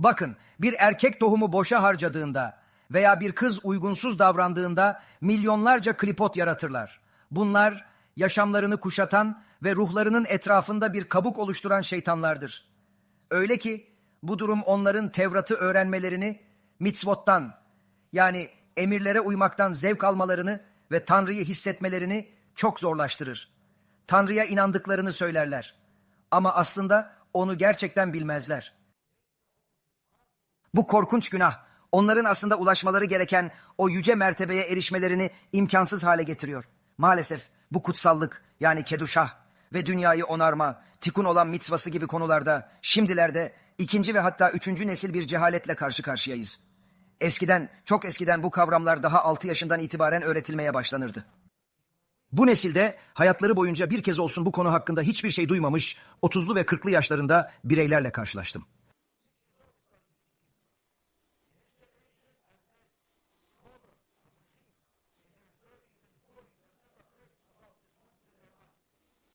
Bakın, bir erkek tohumu boşa harcadığında veya bir kız uygunsuz davrandığında milyonlarca klipot yaratırlar. Bunlar yaşamlarını kuşatan ve ruhlarının etrafında bir kabuk oluşturan şeytanlardır. Öyle ki bu durum onların Tevrat'ı öğrenmelerini, mitzvottan yani emirlere uymaktan zevk almalarını ve Tanrı'yı hissetmelerini çok zorlaştırır. Tanrı'ya inandıklarını söylerler ama aslında onu gerçekten bilmezler. Bu korkunç günah onların aslında ulaşmaları gereken o yüce mertebeye erişmelerini imkansız hale getiriyor. Maalesef bu kutsallık yani keduşah ve dünyayı onarma, tikun olan mitzvası gibi konularda şimdilerde ikinci ve hatta üçüncü nesil bir cehaletle karşı karşıyayız. Eskiden, çok eskiden bu kavramlar daha 6 yaşından itibaren öğretilmeye başlanırdı. Bu nesilde hayatları boyunca bir kez olsun bu konu hakkında hiçbir şey duymamış 30'lu ve 40'lı yaşlarında bireylerle karşılaştım.